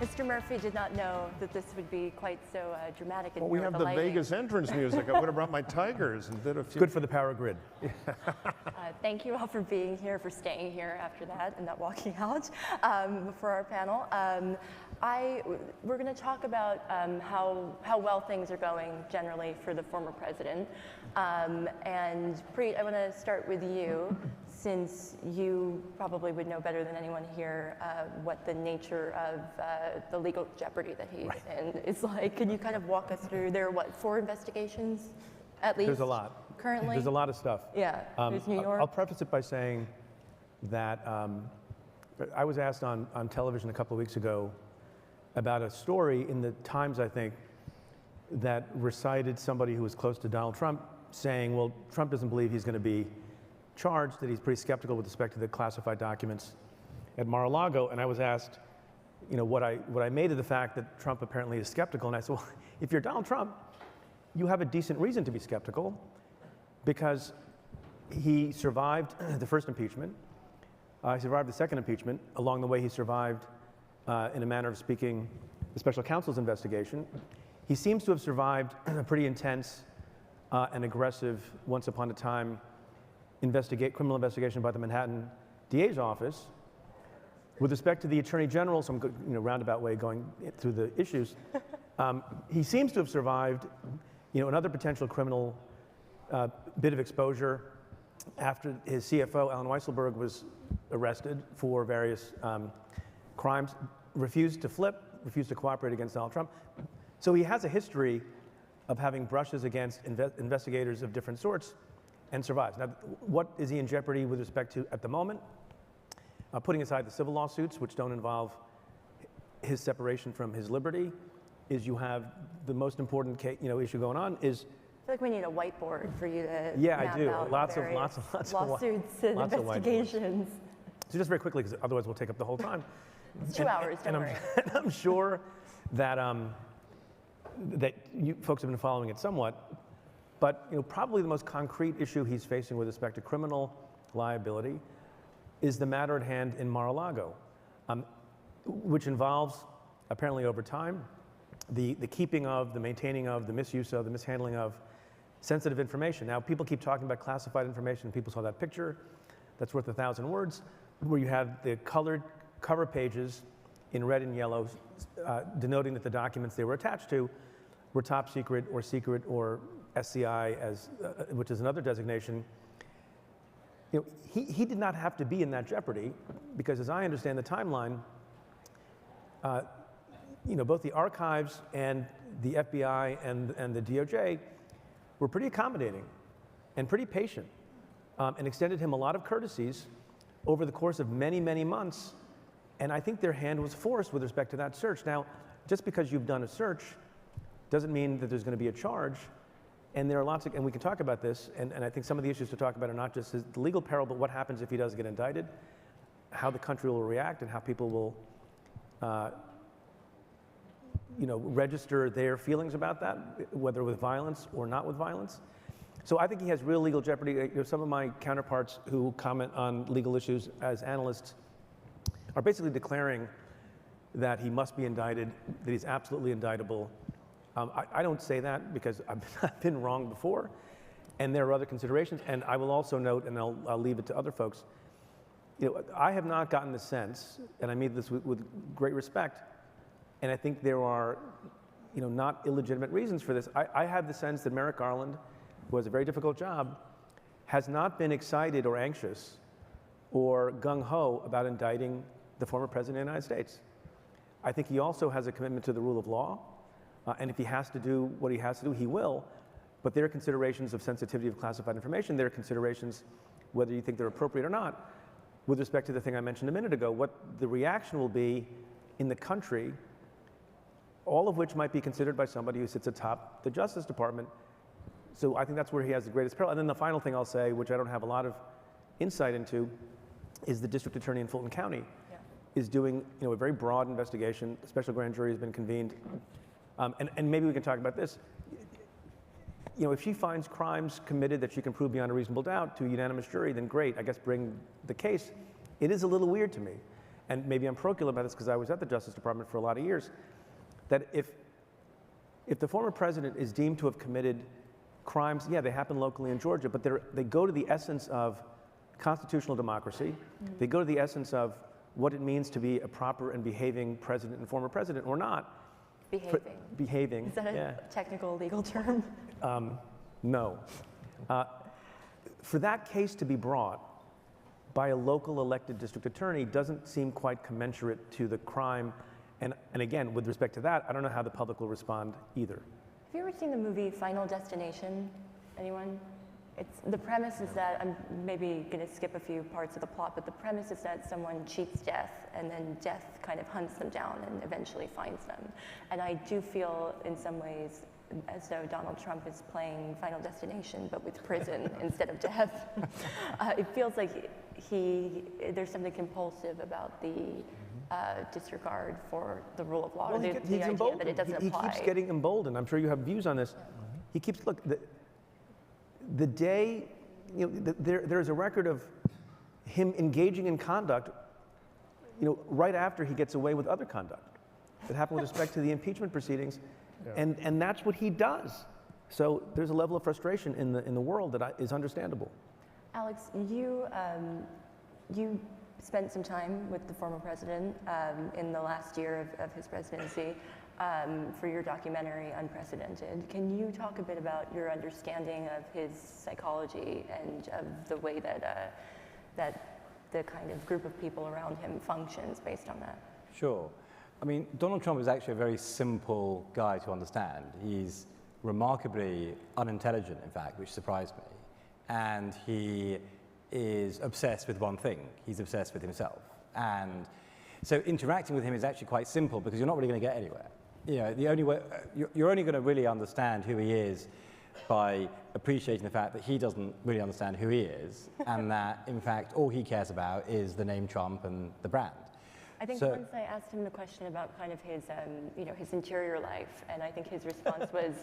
Mr. Murphy did not know that this would be quite so dramatic. Well, we have the Vegas entrance music. I would have brought my tigers and did a few. Good for the power grid. Thank you all for being here, for staying here after that and not walking out before our panel. We're going to talk about how well things are going generally for the former president. And Preet, I want to start with you, since you probably would know better than anyone here what the nature of the legal jeopardy that he's in is like. Can you kind of walk us through? There are, what, 4 investigations at least? There's a lot. Currently? There's a lot of stuff. Yeah, there's New York. I'll preface it by saying that I was asked on television a couple of weeks ago about a story in the Times, I think, that recited somebody who was close to Donald Trump saying, well, Trump doesn't believe he's going to be charged, that he's pretty skeptical with respect to the classified documents at Mar-a-Lago. And I was asked, you know, what I made of the fact that Trump apparently is skeptical. And I said, well, if you're Donald Trump, you have a decent reason to be skeptical, because he survived the first impeachment. He survived the second impeachment. Along the way, he survived, in a manner of speaking, the special counsel's investigation. He seems to have survived a pretty intense and aggressive, once upon a time, criminal investigation by the Manhattan DA's office. With respect to the Attorney General, some roundabout way going through the issues, he seems to have survived, another potential criminal bit of exposure after his CFO, Alan Weisselberg, was arrested for various crimes, refused to cooperate against Donald Trump. So he has a history of having brushes against investigators of different sorts and survives. Now, what is he in jeopardy with respect to at the moment? Putting aside the civil lawsuits, which don't involve his separation from his liberty, is you have the most important issue going on is. I feel like we need a whiteboard for you to map I do. Out lots of lawsuits and investigations. So just very quickly, because otherwise we'll take up the whole time. It's 2 hours, don't worry. I'm sure that that you folks have been following it somewhat, but probably the most concrete issue he's facing with respect to criminal liability is the matter at hand in Mar-a-Lago, which involves, apparently over time, the keeping of, the maintaining of, the misuse of, the mishandling of sensitive information. Now, people keep talking about classified information. People saw that picture that's worth 1,000 words, where you had the colored cover pages in red and yellow, denoting that the documents they were attached to were top secret or SCI, which is another designation. He did not have to be in that jeopardy, because as I understand the timeline, both the archives and the FBI and the DOJ were pretty accommodating and pretty patient, and extended him a lot of courtesies over the course of many, many months. And I think their hand was forced with respect to that search. Now, just because you've done a search doesn't mean that there's going to be a charge. And there are lots of, and we can talk about this, and I think some of the issues to talk about are not just the legal peril, but what happens if he does get indicted, how the country will react, and how people will register their feelings about that, whether with violence or not with violence. So I think he has real legal jeopardy. Some of my counterparts who comment on legal issues as analysts are basically declaring that he must be indicted, that he's absolutely indictable. I don't say that because I've been wrong before, and there are other considerations. And I will also note, and I'll leave it to other folks, I have not gotten the sense, and I mean this with great respect, and I think there are not illegitimate reasons for this. I have the sense that Merrick Garland, who has a very difficult job, has not been excited or anxious or gung-ho about indicting the former president of the United States. I think he also has a commitment to the rule of law, and if he has to do what he has to do, he will. But there are considerations of sensitivity of classified information. There are considerations, whether you think they're appropriate or not, with respect to the thing I mentioned a minute ago, what the reaction will be in the country, all of which might be considered by somebody who sits atop the Justice Department. So I think that's where he has the greatest peril. And then the final thing I'll say, which I don't have a lot of insight into, is the district attorney in Fulton County is doing a very broad investigation. A special grand jury has been convened. And maybe we can talk about this. If she finds crimes committed that she can prove beyond a reasonable doubt to a unanimous jury, then great, I guess bring the case. It is a little weird to me. and maybe I'm parochial about this because I was at the Justice Department for a lot of years, that if the former president is deemed to have committed crimes, yeah, they happen locally in Georgia, but they go to the essence of constitutional democracy. They go to the essence of what it means to be a proper and behaving president and former president, or not. Behaving. Is that a technical legal term? No. For that case to be brought by a local elected district attorney doesn't seem quite commensurate to the crime. And again, with respect to that, I don't know how the public will respond either. Have you ever seen the movie Final Destination? Anyone? The premise is that, I'm maybe going to skip a few parts of the plot, but the premise is that someone cheats death, and then death kind of hunts them down and eventually finds them. And I do feel in some ways as though Donald Trump is playing Final Destination, but with prison instead of death. It feels like there's something compulsive about the disregard for the rule of law, well, the idea that it doesn't apply. He keeps getting emboldened. I'm sure you have views on this. He keeps, look, the day, there's a record of him engaging in conduct, right after he gets away with other conduct. It happened with respect to the impeachment proceedings, and that's what he does. So there's a level of frustration in the world that is understandable. Alex, you spent some time with the former president in the last year of his presidency for your documentary, Unprecedented. Can you talk a bit about your understanding of his psychology and of the way that the kind of group of people around him functions based on that? Sure. I mean, Donald Trump is actually a very simple guy to understand. He's remarkably unintelligent, in fact, which surprised me. And he is obsessed with one thing. He's obsessed with himself. And so interacting with him is actually quite simple because you're not really going to get anywhere. The only way, you're only going to really understand who he is by appreciating the fact that he doesn't really understand who he is, and that, in fact, all he cares about is the name Trump and the brand. I think once I asked him the question about kind of his, his interior life, and I think his response was,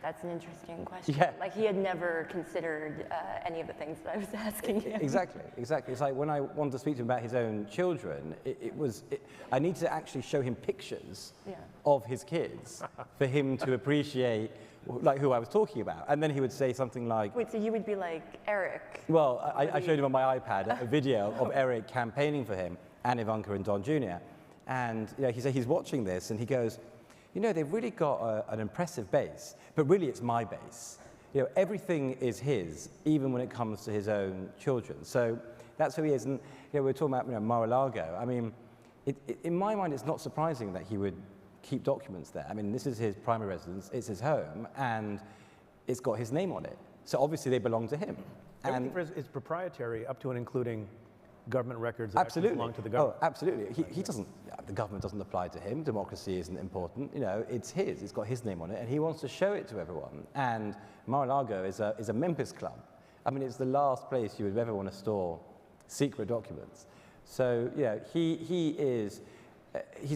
"That's an interesting question." Yeah. Like he had never considered any of the things that I was asking him. Exactly. It's like when I wanted to speak to him about his own children, I need to actually show him pictures of his kids for him to appreciate like who I was talking about. And then he would say something like... Wait, so you would be like, Eric? Well, I showed him on my iPad a video of Eric campaigning for him, and Ivanka and Don Jr. And he said he's watching this and he goes, they've really got an impressive base, but really it's my base. Everything is his, even when it comes to his own children. So that's who he is. And we're talking about Mar-a-Lago. I mean, in my mind, it's not surprising that he would keep documents there. I mean, this is his primary residence, it's his home, and it's got his name on it. So obviously they belong to him. Everything is proprietary up to and including government records that actually belong to the government. Oh, absolutely. He doesn't, the government doesn't apply to him. Democracy isn't important. It's his. It's got his name on it, and he wants to show it to everyone. And Mar-a-Lago is a Memphis club. I mean, it's the last place you would ever want to store secret documents. So, he's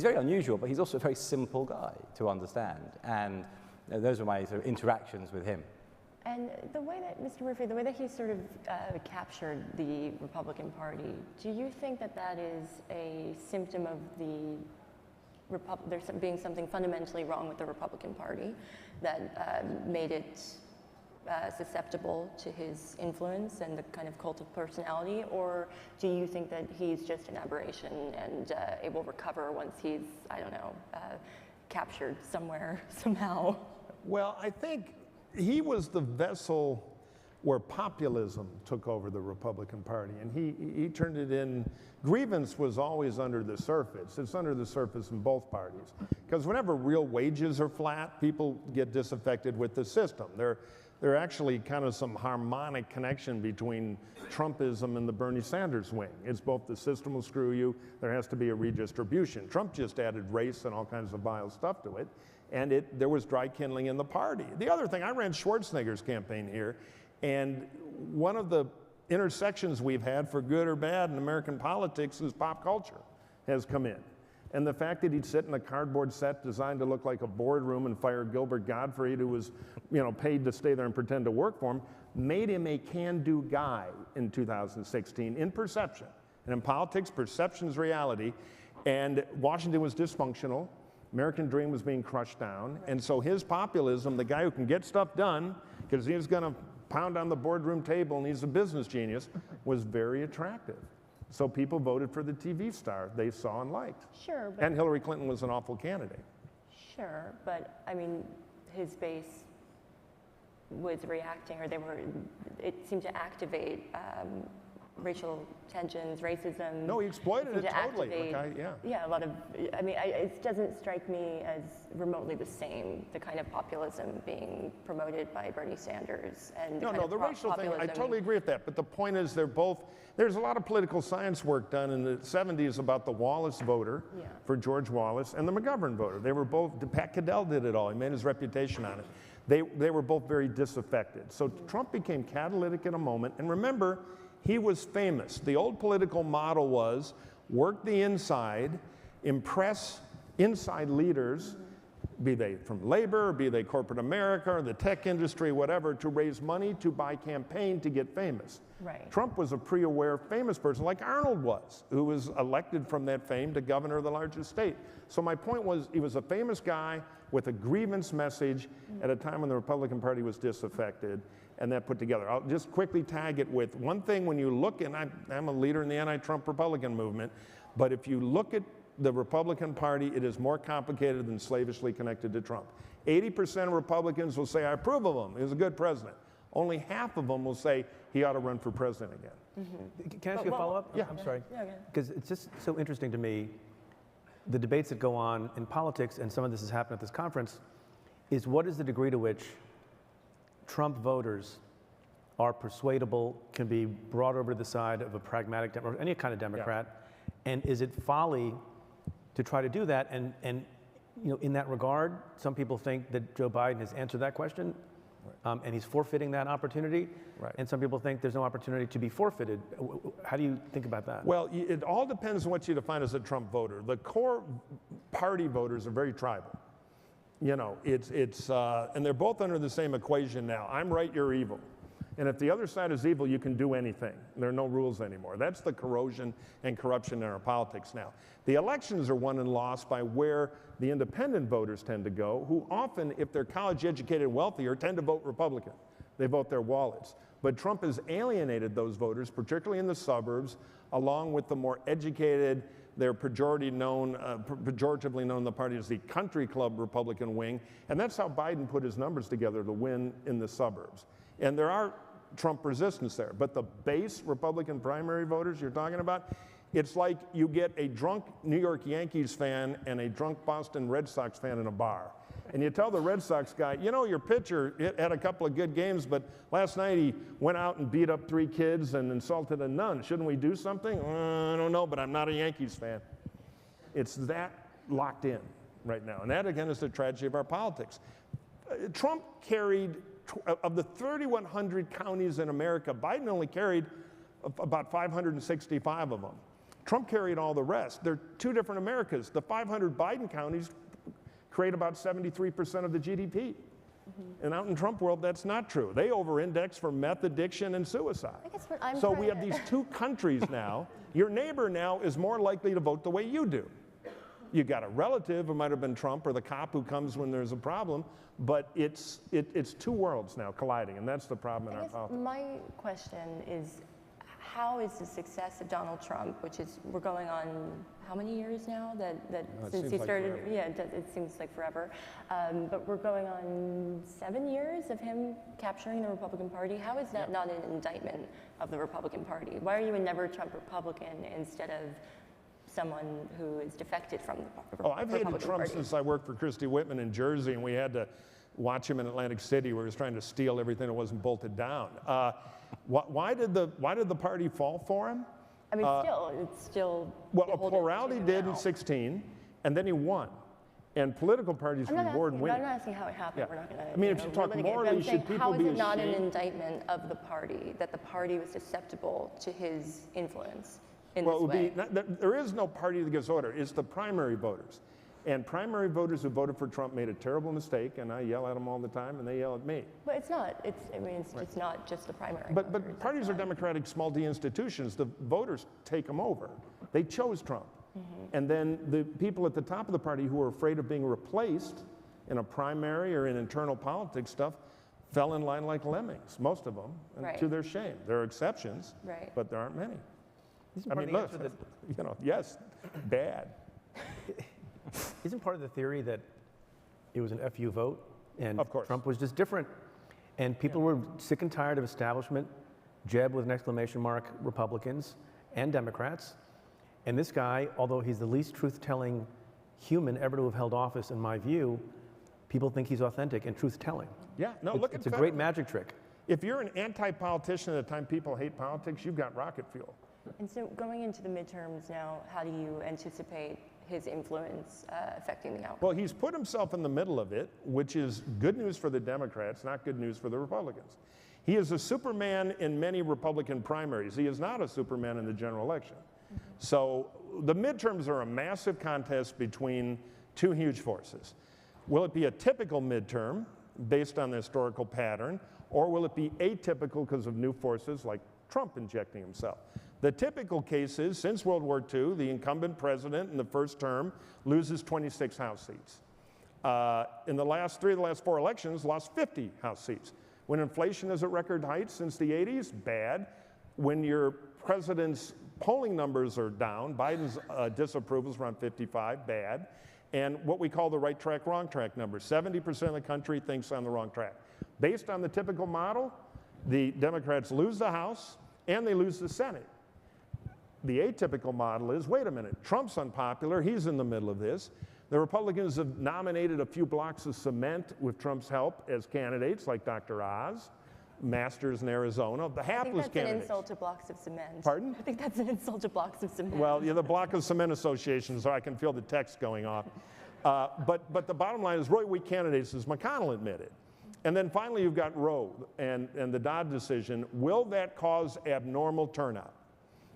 very unusual, but he's also a very simple guy to understand. And those were my sort of interactions with him. And the way that, Mr. Murphy, the way that he sort of captured the Republican Party, do you think that is a symptom of there being something fundamentally wrong with the Republican Party that made it susceptible to his influence and the kind of cult of personality? Or do you think that he's just an aberration and it will recover once he's, captured somewhere, somehow? Well, I think he was the vessel where populism took over the Republican Party, and he turned it in. Grievance was always under the surface. It's under the surface in both parties. Because whenever real wages are flat, people get disaffected with the system. There actually kind of some harmonic connection between Trumpism and the Bernie Sanders wing. It's both the system will screw you, there has to be a redistribution. Trump just added race and all kinds of vile stuff to it. And there was dry kindling in the party. The other thing, I ran Schwarzenegger's campaign here, and one of the intersections we've had, for good or bad, in American politics is pop culture has come in. And the fact that he'd sit in a cardboard set designed to look like a boardroom and fire Gilbert Gottfried, who was paid to stay there and pretend to work for him, made him a can-do guy in 2016 in perception. And in politics, perception is reality. And Washington was dysfunctional. American dream was being crushed down. And so his populism, the guy who can get stuff done, because he's going to pound on the boardroom table and he's a business genius, was very attractive. So people voted for the TV star they saw and liked. Sure. But And Hillary Clinton was an awful candidate. Sure, but I mean, his base was reacting, or it seemed to activate racial tensions, racism. No, he exploited it totally. Yeah, a lot of, I mean, it doesn't strike me as remotely the same, the kind of populism being promoted by Bernie Sanders and the racial thing, I totally agree with that. But the point is there's a lot of political science work done in the 70s about the Wallace voter for George Wallace and the McGovern voter. They were both, Pat Cadell did it all. He made his reputation on it. They were both very disaffected. So Trump became catalytic in a moment. And remember, he was famous. The old political model was work the inside, impress inside leaders, be they from labor, be they corporate America, or the tech industry, whatever, to raise money to buy campaign to get famous. Right. Trump was a pre-aware famous person, like Arnold was, who was elected from that fame to governor of the largest state. So my point was, he was a famous guy with a grievance message at a time when the Republican Party was disaffected, and that put together. I'll just quickly tag it with one thing. When you look, and I'm a leader in the anti-Trump Republican movement, but if you look at the Republican Party, it is more complicated than slavishly connected to Trump. 80% of Republicans will say, I approve of him, he was a good president. Only half of them will say he ought to run for president again. Can I ask you a follow-up? Yeah. I'm sorry. Yeah, Because it's just so interesting to me, the debates that go on in politics, and some of this has happened at this conference, is what is the degree to which Trump voters are persuadable, can be brought over to the side of a pragmatic, or any kind of Democrat, and is it folly to try to do that? And in that regard, some people think that Joe Biden has answered that question, and he's forfeiting that opportunity. Right. And some people think there's no opportunity to be forfeited. How do you think about that? Well, it all depends on what you define as a Trump voter. The core party voters are very tribal. And they're both under the same equation now. I'm right, you're evil. And if the other side is evil, you can do anything. There are no rules anymore. That's the corrosion and corruption in our politics now. The elections are won and lost by where the independent voters tend to go, who often, if they're college educated and wealthier, tend to vote Republican. They vote their wallets. But Trump has alienated those voters, particularly in the suburbs, along with the more educated, they're pejoratively known in the party as the country club Republican wing. And that's how Biden put his numbers together to win in the suburbs. And there are Trump resistance there. But the base Republican primary voters you're talking about, it's like you get a drunk New York Yankees fan and a drunk Boston Red Sox fan in a bar. And you tell the Red Sox guy, your pitcher had a couple of good games, but last night he went out and beat up 3 kids and insulted a nun. Shouldn't we do something? I don't know, but I'm not a Yankees fan. It's that locked in right now. And that, again, is the tragedy of our politics. Trump carried, of the 3,100 counties in America, Biden only carried about 565 of them. Trump carried all the rest. They're 2 different Americas. The 500 Biden counties create about 73% of the GDP. And out in Trump world, that's not true. They over-index for meth addiction and suicide. I guess what I'm So we have these 2 countries now. Your neighbor now is more likely to vote the way you do. You got a relative who might have been Trump, or the cop who comes when there's a problem, but it's 2 worlds now colliding, and that's the problem in our politics. My question is, how is the success of Donald Trump, which is, we're going on how many years now since he started? Forever. Yeah, it seems like forever. But we're going on 7 years of him capturing the Republican Party. How is that not an indictment of the Republican Party? Why are you a never Trump Republican instead of someone who is defected from the Republican Party? I've hated Trump since I worked for Christy Whitman in Jersey, and we had to watch him in Atlantic City where he was trying to steal everything that wasn't bolted down. Why did the party fall for him? I mean, it's still. Well, a plurality did in 16, and then he won. And political parties reward winning. I'm not asking how it happened. Yeah. We're not going to. I mean, if you talk morally, should people be ashamed? How is it not an indictment of the party that the party was susceptible to his influence in this way? There is no party that gives order. It's the primary voters. And primary voters who voted for Trump made a terrible mistake, and I yell at them all the time, and they yell at me. But it's not. It's not just the primary. But voters. parties are democratic small d institutions. The voters take them over. They chose Trump. And then the people at the top of the party who were afraid of being replaced in a primary or in internal politics stuff fell in line like lemmings, most of them, and to their shame. There are exceptions, but there aren't many. I mean, look, you know, yes, bad. Isn't part of the theory that it was an FU vote and Of course. Trump was just different and people were sick and tired of establishment, Jeb with an exclamation mark, Republicans and Democrats. And this guy, although he's the least truth-telling human ever to have held office in my view, people think he's authentic and truth-telling. Yeah, no, look at it's a great magic trick. If you're an anti-politician at the time people hate politics, you've got rocket fuel. And so going into the midterms now, how do you anticipate his influence affecting the outcome? Well, he's put himself in the middle of it, which is good news for the Democrats, not good news for the Republicans. He is a Superman in many Republican primaries. He is not a Superman in the general election. So the midterms are a massive contest between two huge forces. Will it be a typical midterm based on the historical pattern, or will it be atypical because of new forces like Trump injecting himself? The typical case is, since World War II, the incumbent president in the first term loses 26 House seats. In the last four elections, lost 50 House seats. When inflation is at record heights since the 80s, bad. When your president's polling numbers are down, Biden's disapproval is around 55, bad. And what we call the right track, wrong track numbers. 70% of the country thinks on the wrong track. Based on the typical model, the Democrats lose the House and they lose the Senate. The atypical model is, wait a minute, Trump's unpopular, he's in the middle of this. The Republicans have nominated a few blocks of cement with Trump's help as candidates, like Dr. Oz, Masters in Arizona, the hapless candidates. I think that's an insult to blocks of cement. Pardon? I think that's an insult to blocks of cement. Well, yeah, the Block of Cement Association, so I can feel the text going off. But the bottom line is, really weak candidates, as McConnell admitted. And then finally, you've got Roe and the Dodd decision. Will that cause abnormal turnout?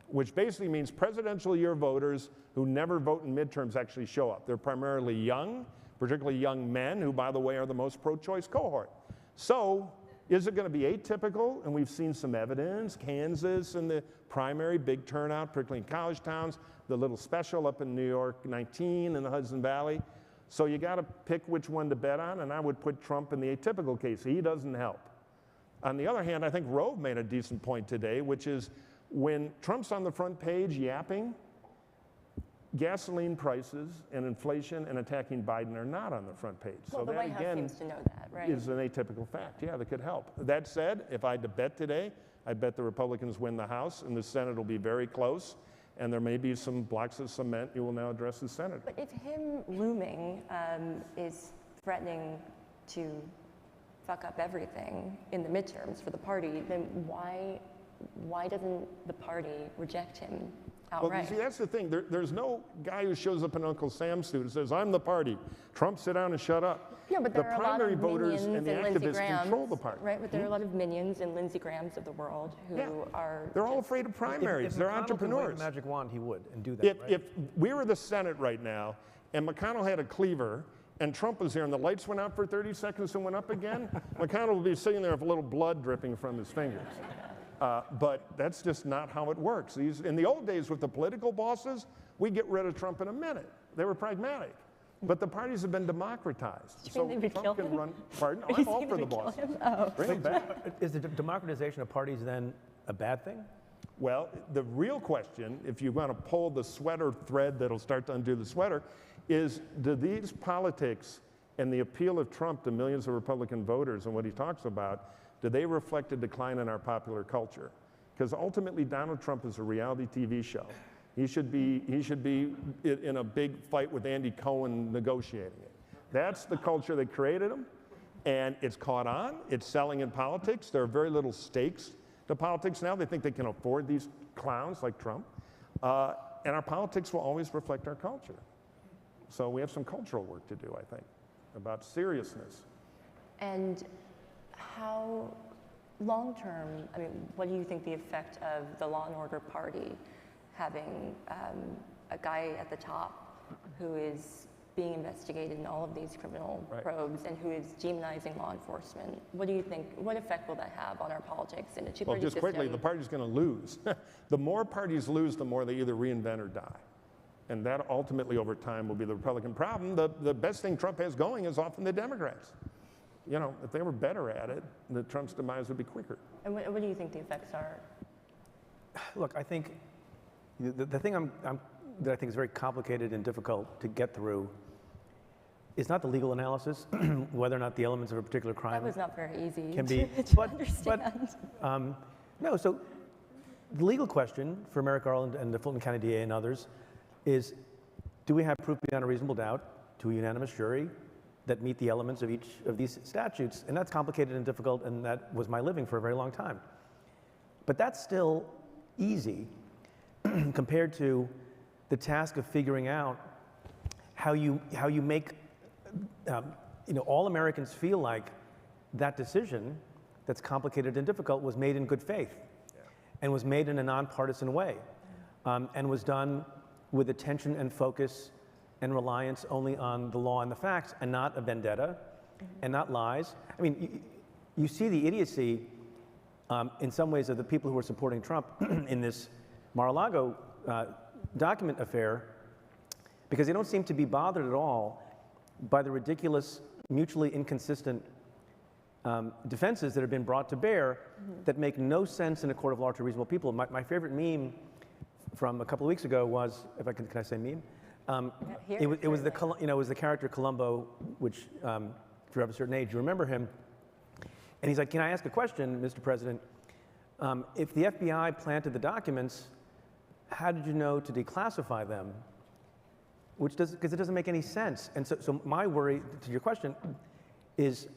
Which basically means presidential year voters who never vote in midterms actually show up. They're primarily young, particularly young men, who, by the way, are the most pro-choice cohort. So is it going to be atypical? And we've seen some evidence. Kansas in the primary, big turnout, particularly in college towns. The little special up in New York, 19 in the Hudson Valley. So you got to pick which one to bet on, and I would put Trump in the atypical case. He doesn't help. On the other hand, I think Rove made a decent point today, which is when Trump's on the front page yapping, gasoline prices and inflation and attacking Biden are not on the front page. Well, so the that, White House again, seems to know that, right? is an atypical fact. Yeah, that could help. That said, if I had to bet today, I bet the Republicans win the House, and the Senate will be very close, and there may be some blocks of cement you will now address the Senate. But if him looming is threatening to fuck up everything in the midterms for the party, then why doesn't the party reject him outright? Well, you see, that's the thing. There's no guy who shows up in Uncle Sam's suit and says, I'm the party. Trump, sit down and shut up. Yeah, but there are a lot of voters minions and the Lindsey activists Grahams, control the party. right? But there are a lot of minions and Lindsey Grahams of the world who are. They're all afraid of primaries. If They're McConnell could entrepreneurs. wave a magic wand, he would and do that. Right? If we were the Senate right now and McConnell had a cleaver and Trump was here and the lights went out for 30 seconds and went up again, McConnell would be sitting there with a little blood dripping from his fingers. But that's just not how it works. In the old days with the political bosses, we get rid of Trump in a minute. They were pragmatic. But the parties have been democratized. So Trump can run. Pardon? I'm all for the bosses. Bring him back. Is the democratization of parties then a bad thing? Well, the real question, if you want to pull the sweater thread that'll start to undo the sweater, is do these politics and the appeal of Trump to millions of Republican voters and what he talks about, do they reflect a decline in our popular culture? Because ultimately, Donald Trump is a reality TV show. He should be in a big fight with Andy Cohen negotiating it. That's the culture that created him, and it's caught on. It's selling in politics. There are very little stakes to politics now. They think they can afford these clowns like Trump, and our politics will always reflect our culture. So we have some cultural work to do, I think, about seriousness. And how long-term, I mean, what do you think the effect of the Law and Order Party having a guy at the top who is being investigated in all of these criminal probes and who is demonizing law enforcement. What do you think, what effect will that have on our politics and the two-party Well, just system? quickly, the party's going to lose. The more parties lose, the more they either reinvent or die. And that ultimately, over time, will be the Republican problem. The best thing Trump has going is often the Democrats. You know, if they were better at it, Trump's demise would be quicker. And what do you think the effects are? Look, I think the thing that I think is very complicated and difficult to get through is not the legal analysis, whether or not the elements of a particular crime That was not very easy can be, to understand. No, so the legal question for Merrick Garland and the Fulton County DA and others is, do we have proof beyond a reasonable doubt to a unanimous jury that meet the elements of each of these statutes? And that's complicated and difficult, and that was my living for a very long time. But that's still easy compared to the task of figuring out how you make all Americans feel like that decision that's complicated and difficult was made in good faith and was made in a nonpartisan way and was done with attention and focus and reliance only on the law and the facts and not a vendetta and not lies. I mean, you see the idiocy in some ways of the people who are supporting Trump in this Mar-a-Lago document affair, because they don't seem to be bothered at all by the ridiculous, mutually inconsistent defenses that have been brought to bear that make no sense in a court of law to reasonable people. My favorite meme from a couple of weeks ago was, if I can I say meme? It was the character Columbo, which if you're of a certain age, you remember him. And he's like, can I ask a question, Mr. President? If the FBI planted the documents, how did you know to declassify them? Because it doesn't make any sense. And so my worry, to your question, is,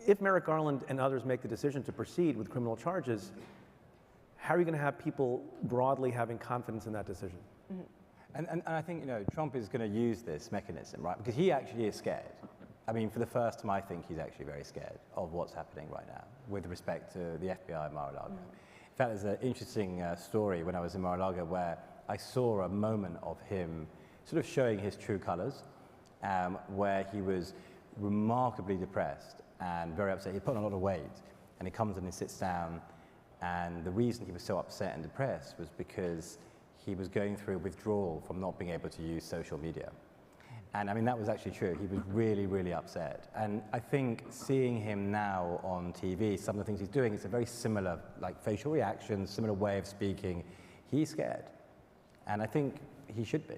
if Merrick Garland and others make the decision to proceed with criminal charges, how are you going to have people broadly having confidence in that decision? Mm-hmm. And I think, Trump is going to use this mechanism, right? Because he actually is scared. I mean, for the first time, I think he's actually very scared of what's happening right now with respect to the FBI at Mar-a-Lago. In fact, there's an interesting story when I was in Mar-a-Lago where I saw a moment of him sort of showing his true colors, where he was remarkably depressed and very upset. He put on a lot of weight, and he comes and he sits down, and the reason he was so upset and depressed was because he was going through withdrawal from not being able to use social media. And I mean, that was actually true. He was really, really upset. And I think seeing him now on TV, some of the things he's doing, it's a very similar, like facial reactions, similar way of speaking. He's scared. And I think he should be.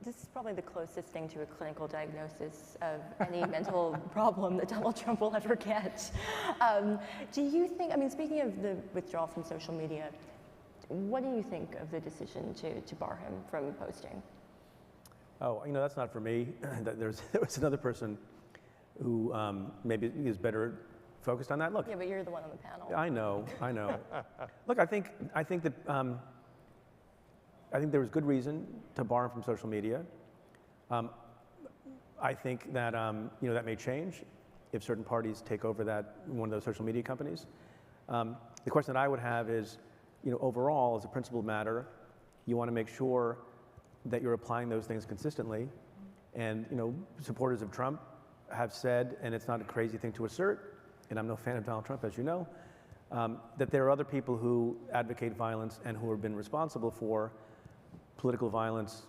This is probably the closest thing to a clinical diagnosis of any mental problem that Donald Trump will ever get. Do you think, I mean, speaking of the withdrawal from social media, what do you think of the decision to bar him from posting? Oh, that's not for me. There was another person who maybe is better focused on that. Look. Yeah, but you're the one on the panel. I know. Look, I think that I think there was good reason to bar him from social media. I think that that may change if certain parties take over one of those social media companies. The question that I would have is, overall, as a principled matter, you want to make sure that you're applying those things consistently. And supporters of Trump have said, and it's not a crazy thing to assert, and I'm no fan of Donald Trump, as you know, that there are other people who advocate violence and who have been responsible for political violence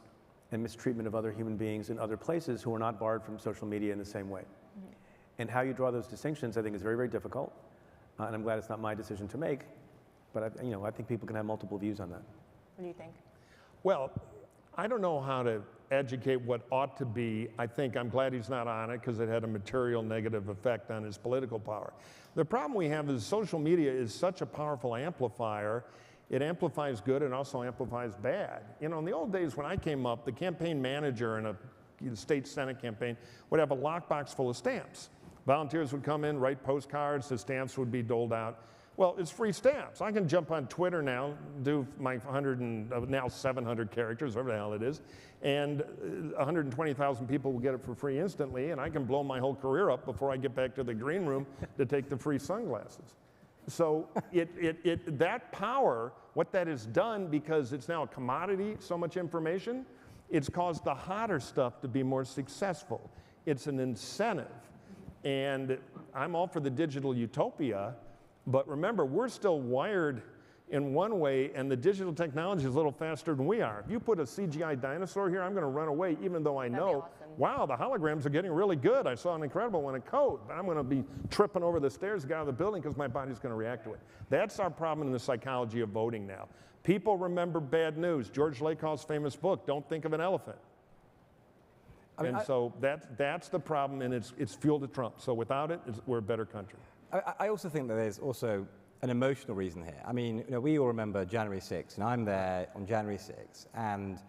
and mistreatment of other human beings in other places who are not barred from social media in the same way. Mm-hmm. And how you draw those distinctions, I think, is very, very difficult. And I'm glad it's not my decision to make. But I think people can have multiple views on that. What do you think? Well, I don't know how to educate what ought to be. I'm glad he's not on it because it had a material negative effect on his political power. The problem we have is social media is such a powerful amplifier. It amplifies good and also amplifies bad. In the old days when I came up, the campaign manager in a state Senate campaign would have a lockbox full of stamps. Volunteers would come in, write postcards, the stamps would be doled out. Well, it's free stamps. I can jump on Twitter now, do my now 700 characters, whatever the hell it is, and 120,000 people will get it for free instantly, and I can blow my whole career up before I get back to the green room to take the free sunglasses. So that power, what that has done, because it's now a commodity, so much information, It's caused the hotter stuff to be more successful. It's an incentive. And I'm all for the digital utopia, but remember, we're still wired in one way, and the digital technology is a little faster than we are. If you put a CGI dinosaur here, I'm going to run away, even though I know, wow, the holograms are getting really good. I saw an incredible one in Code, but I'm going to be tripping over the stairs to get out of the building because my body's going to react to it. That's our problem in the psychology of voting now. People remember bad news. George Lakoff's famous book, Don't Think of an Elephant. So that's the problem, and it's fuel to Trump. So without it, we're a better country. I also think that there's also an emotional reason here. I mean, we all remember January 6th, and I'm there on January 6th, and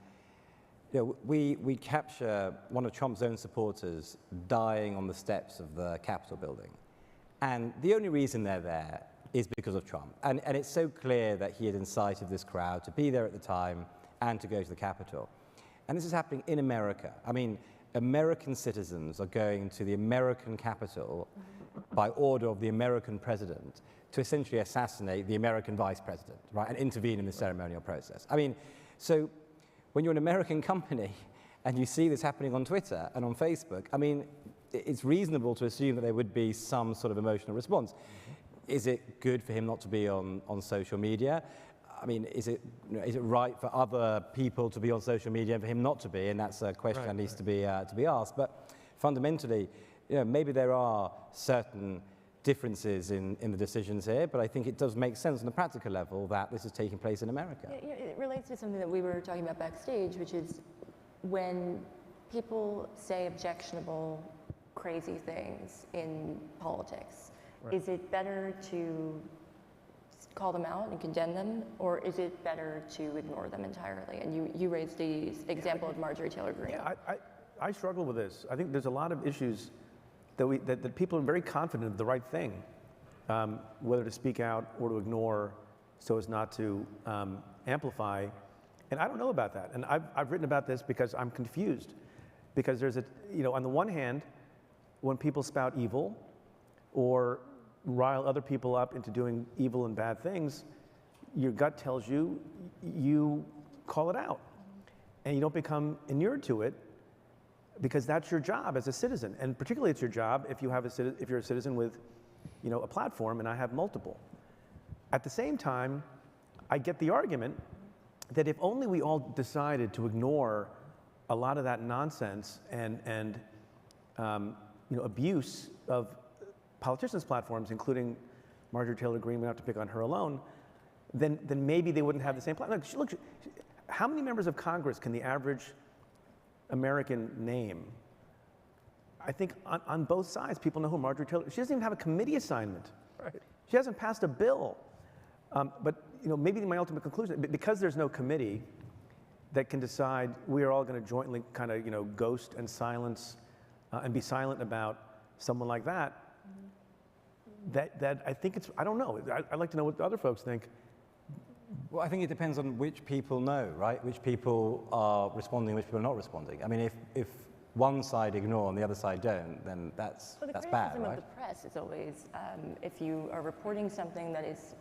we capture one of Trump's own supporters dying on the steps of the Capitol building. And the only reason they're there is because of Trump. And it's so clear that he had incited this crowd to be there at the time and to go to the Capitol. And this is happening in America. I mean, American citizens are going to the American Capitol by order of the American president to essentially assassinate the American vice president, right, and intervene in the ceremonial process. I mean, so when you're an American company and you see this happening on Twitter and on Facebook, I mean, it's reasonable to assume that there would be some sort of emotional response. Is it good for him not to be on social media? I mean, is it right for other people to be on social media and for him not to be? And that's a question that needs to be asked. But fundamentally, maybe there are certain differences in the decisions here, but I think it does make sense on the practical level that this is taking place in America. It relates to something that we were talking about backstage, which is when people say objectionable, crazy things in politics, is it better to call them out and condemn them, or is it better to ignore them entirely? And you raised the example of Marjorie Taylor Greene. Yeah, I struggle with this. I think there's a lot of issues that people are very confident of the right thing, whether to speak out or to ignore so as not to amplify. And I don't know about that. And I've written about this because I'm confused. Because there's on the one hand, when people spout evil or rile other people up into doing evil and bad things, your gut tells you, you call it out. And you don't become inured to it, because that's your job as a citizen. And particularly it's your job if you're a citizen with a platform, and I have multiple. At the same time, I get the argument that if only we all decided to ignore a lot of that nonsense and abuse of politicians' platforms, including Marjorie Taylor Greene, we don't have to pick on her alone, then maybe they wouldn't have the same platform. Look, how many members of Congress can the average American name? I think on both sides, people know who Marjorie Taylor. She doesn't even have a committee assignment. Right. She hasn't passed a bill. But maybe my ultimate conclusion, because there's no committee that can decide we are all going to jointly kind of ghost and silence and be silent about someone like that. That I think I don't know. I'd like to know what the other folks think. Well, I think it depends on which people know, right? Which people are responding, which people are not responding. I mean, if one side ignore and the other side don't, then that's bad, right? The criticism of the press is always if you are reporting something that is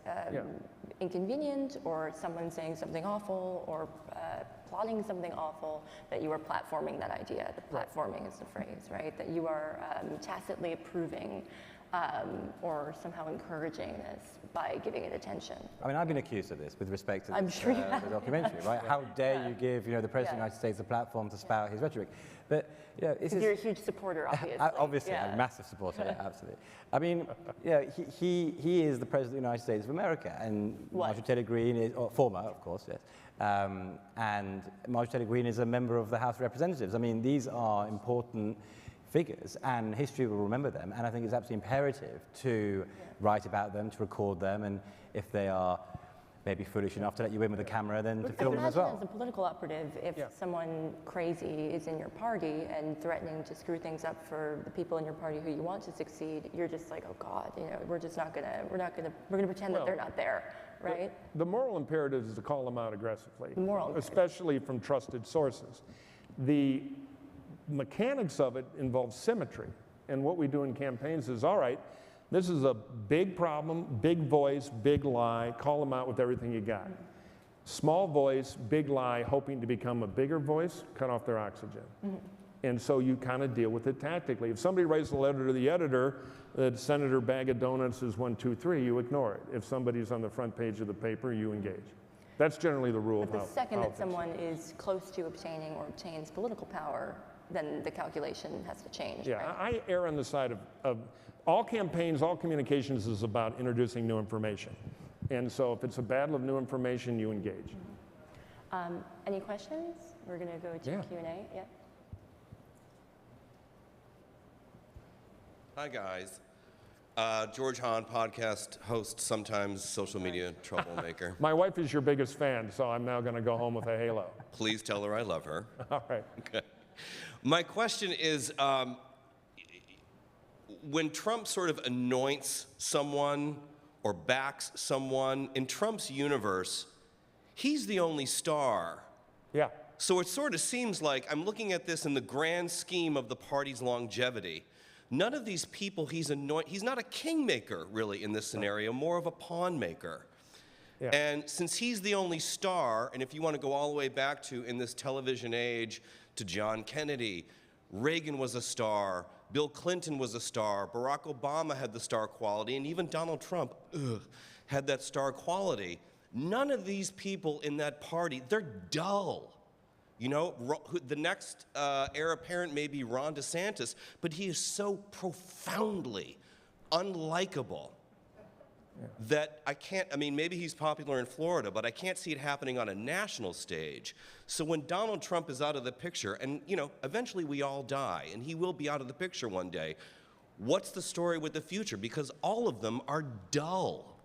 inconvenient, or someone saying something awful, or plotting something awful, that you are platforming that idea. The platforming is the phrase, right? That you are tacitly approving or somehow encouraging this by giving it attention. I mean, I've been accused of this with respect to I'm this, sure the documentary, right? How dare you give the President of the United States a platform to spout his rhetoric? But you're a huge supporter, obviously. Obviously, I'm a massive supporter, absolutely. I mean, he is the President of the United States of America, and Marjorie Taylor Greene is, or former, of course, yes. And Marjorie Taylor Greene is a member of the House of Representatives. I mean, these are important figures, and history will remember them, and I think it's absolutely imperative to write about them, to record them, and if they are maybe foolish enough to let you in with a camera, then to film them as well. As a political operative, if someone crazy is in your party and threatening to screw things up for the people in your party who you want to succeed, you're just like, oh God, we're gonna pretend that they're not there, right? The moral imperative is to call them out aggressively, The especially from trusted sources. The mechanics of it involve symmetry, and what we do in campaigns is, all right, this is a big problem, big voice, big lie, call them out with everything you got. Small voice, big lie, hoping to become a bigger voice, cut off their oxygen. And so you kind of deal with it tactically. If somebody writes a letter to the editor that Senator Bag of Donuts is 1, 2, 3, you ignore it. If somebody's on the front page of the paper, you engage. That's generally the rule But of the second how that someone is close to obtaining or obtains political power, then the calculation has to change. Yeah, right? I err on the side of all campaigns, all communications is about introducing new information. And so if it's a battle of new information, you engage. Any questions? We're going to go to Q&A. Yeah. Hi, guys. George Hahn, podcast host, sometimes social media troublemaker. My wife is your biggest fan, so I'm now going to go home with a halo. Please tell her I love her. All right. Okay. My question is, when Trump sort of anoints someone or backs someone, in Trump's universe, he's the only star. Yeah. So it sort of seems like I'm looking at this in the grand scheme of the party's longevity. None of these people he's not a kingmaker, really, in this scenario, more of a pawn maker. Yeah. And since he's the only star, and if you want to go all the way back to, in this television age, to John Kennedy, Reagan was a star, Bill Clinton was a star, Barack Obama had the star quality, and even Donald Trump had that star quality. None of these people in that party, they're dull. You know, the next heir apparent may be Ron DeSantis, but he is so profoundly unlikable that I mean, maybe he's popular in Florida, but I can't see it happening on a national stage. So when Donald Trump is out of the picture, and, you know, eventually we all die, and he will be out of the picture one day, what's the story with the future? Because all of them are dull.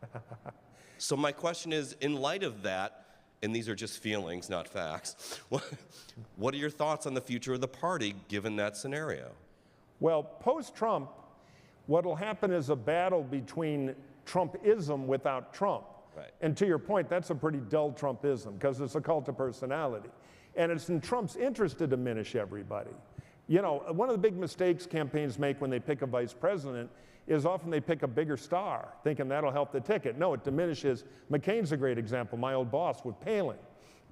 So my question is, in light of that, and these are just feelings, not facts, what are your thoughts on the future of the party given that scenario? Well, post-Trump, what'll happen is a battle between Trumpism without Trump. Right. And to your point, that's a pretty dull Trumpism because it's a cult of personality. And it's in Trump's interest to diminish everybody. You know, one of the big mistakes campaigns make when they pick a vice president is often they pick a bigger star, thinking that'll help the ticket. No, it diminishes. McCain's a great example. My old boss with Palin.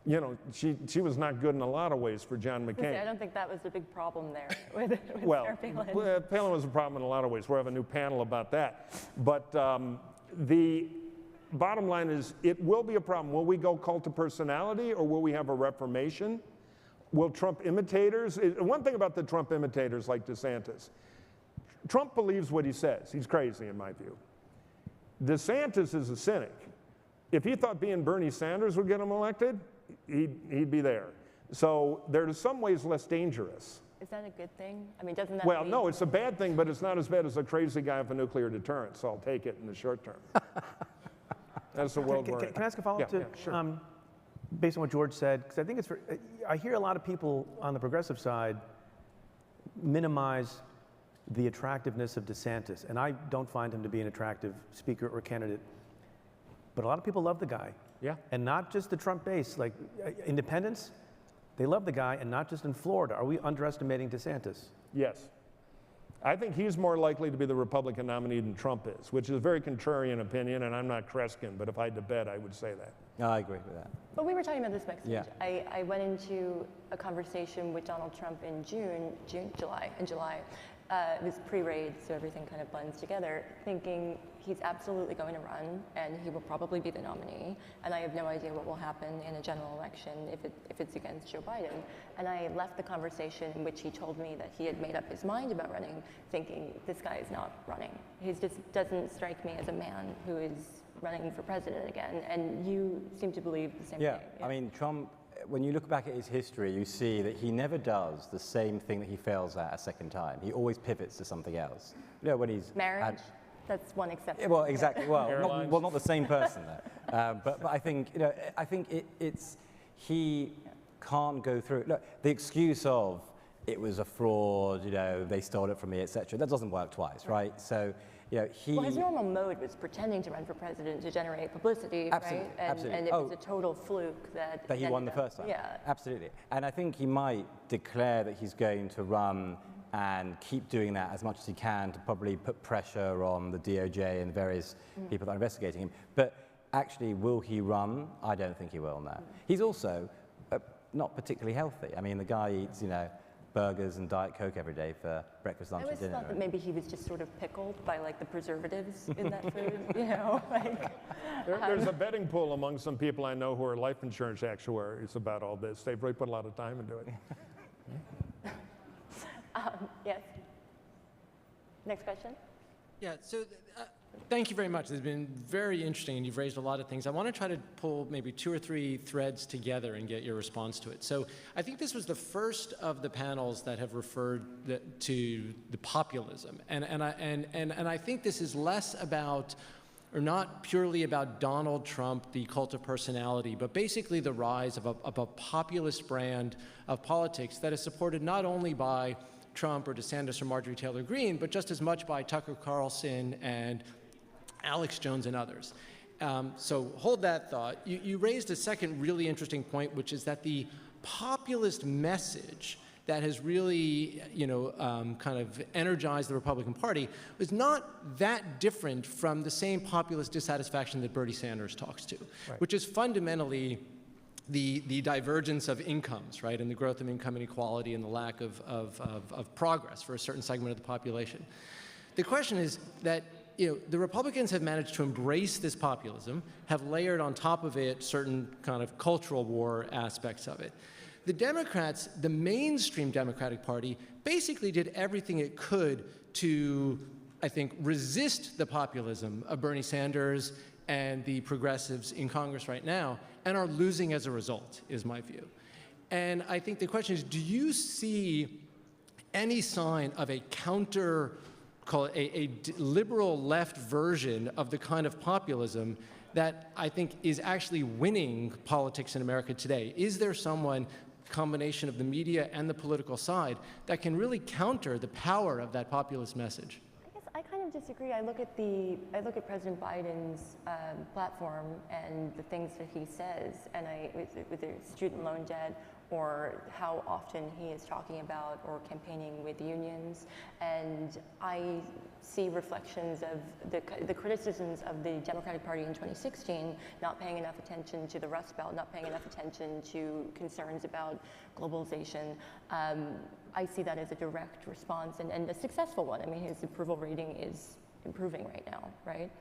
You know, she was not good in a lot of ways for John McCain. I don't think that was the big problem there with Well, Sarah Palin. Palin was a problem in a lot of ways. We'll have a new panel about that. But the bottom line is it will be a problem. Will we go cult of personality or will we have a reformation? Will Trump imitators? One thing about the Trump imitators like DeSantis, Trump believes what he says. He's crazy in my view. DeSantis is a cynic. If he thought being Bernie Sanders would get him elected, he'd be there. So they're in some ways less dangerous. Is that a good thing? I mean, doesn't that Well, mean... no, it's a bad thing, but it's not as bad as a crazy guy with a nuclear deterrent, so I'll take it in the short term. That's the world we're in. Can I ask a follow-up to, sure. based on what George said? Because I think I hear a lot of people on the progressive side minimize the attractiveness of DeSantis, and I don't find him to be an attractive speaker or candidate. But a lot of people love the guy. Yeah. And not just the Trump base, like independents, they love the guy, and not just in Florida. Are we underestimating DeSantis? Yes. I think he's more likely to be the Republican nominee than Trump is, which is a very contrarian opinion, and I'm not Kreskin, but if I had to bet, I would say that. No, I agree with that. But we were talking about this backstage. Yeah. I went into a conversation with Donald Trump in July. It was pre-raid, so everything kind of blends together, thinking he's absolutely going to run, and he will probably be the nominee, and I have no idea what will happen in a general election if it's against Joe Biden. And I left the conversation in which he told me that he had made up his mind about running, thinking this guy is not running. He just doesn't strike me as a man who is running for president again, and you seem to believe the same thing. I mean, Trump, when you look back at his history, you see that he never does the same thing that he fails at a second time. He always pivots to something else. You know, when he's Marriage? That's one exception. Yeah, well, exactly. Well, not the same person though. But I think, you know, he can't go through. Look, the excuse of it was a fraud, you know, they stole it from me, etc. That doesn't work twice, right? So, you know, Well, his normal mode was pretending to run for president to generate publicity, Absolutely, right? absolutely. And it was a total fluke that he won the ended up- first time. Yeah. Absolutely. And I think he might declare that he's going to run and keep doing that as much as he can to probably put pressure on the DOJ and various people that are investigating him. But actually, will he run? I don't think he will, no. He's also not particularly healthy. I mean, the guy eats, burgers and Diet Coke every day for breakfast, lunch, I and always dinner. thought that maybe he was just sort of pickled by like the preservatives in that food, like. There's a betting pool among some people I know who are life insurance actuaries about all this. They've really put a lot of time into it. Yes. Next question. Yeah, so thank you very much. It's been very interesting, and you've raised a lot of things. I want to try to pull maybe 2 or 3 threads together and get your response to it. So I think this was the first of the panels that have referred to the populism. And I think this is less about, or not purely about Donald Trump, the cult of personality, but basically the rise of a populist brand of politics that is supported not only by Trump or DeSantis or Marjorie Taylor Greene, but just as much by Tucker Carlson and Alex Jones and others. So hold that thought. You raised a second really interesting point, which is that the populist message that has really, kind of energized the Republican Party was not that different from the same populist dissatisfaction that Bernie Sanders talks to, right, which is fundamentally the divergence of incomes, right, and the growth of income inequality and the lack of progress for a certain segment of the population. The question is that the Republicans have managed to embrace this populism, have layered on top of it certain kind of cultural war aspects of it. The Democrats, the mainstream Democratic Party, basically did everything it could to, I think, resist the populism of Bernie Sanders and the progressives in Congress right now, and are losing as a result, is my view. And I think the question is, do you see any sign of a counter, call it a liberal left version of the kind of populism that I think is actually winning politics in America today? Is there someone, combination of the media and the political side, that can really counter the power of that populist message? I guess I kind of disagree. I look at President Biden's platform and the things that he says, and with the student loan debt, or how often he is talking about or campaigning with unions, and I see reflections of the criticisms of the Democratic Party in 2016, not paying enough attention to the Rust Belt, not paying enough attention to concerns about globalization. I see that as a direct response and a successful one. I mean, his approval rating is improving right now, right?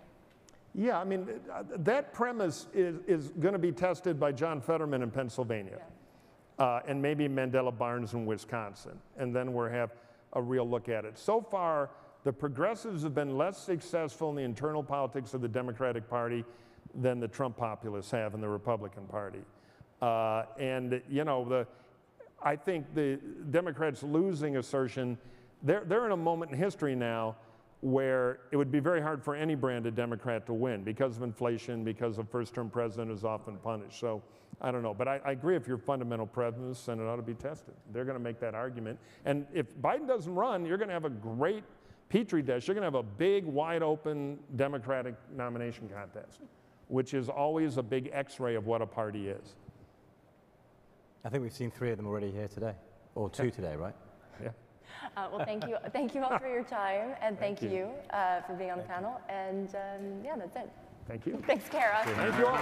Yeah, I mean, that premise is going to be tested by John Fetterman in Pennsylvania. Yeah. And maybe Mandela Barnes in Wisconsin, and then we'll have a real look at it. So far, the progressives have been less successful in the internal politics of the Democratic Party than the Trump populists have in the Republican Party. I think the Democrats' losing assertion, they're in a moment in history now where it would be very hard for any branded Democrat to win because of inflation, because a first-term president is often punished. So I don't know, but I agree with your fundamental premise, and it ought to be tested. They're going to make that argument. And if Biden doesn't run, you're going to have a great petri dish. You're going to have a big, wide-open Democratic nomination contest, which is always a big X-ray of what a party is. I think we've seen 3 of them already here today, or 2 today, right? Yeah. Well, thank you all for your time, and thank you for being on the panel. And yeah, that's it. Thank you. Thanks, Kara. Thank you all.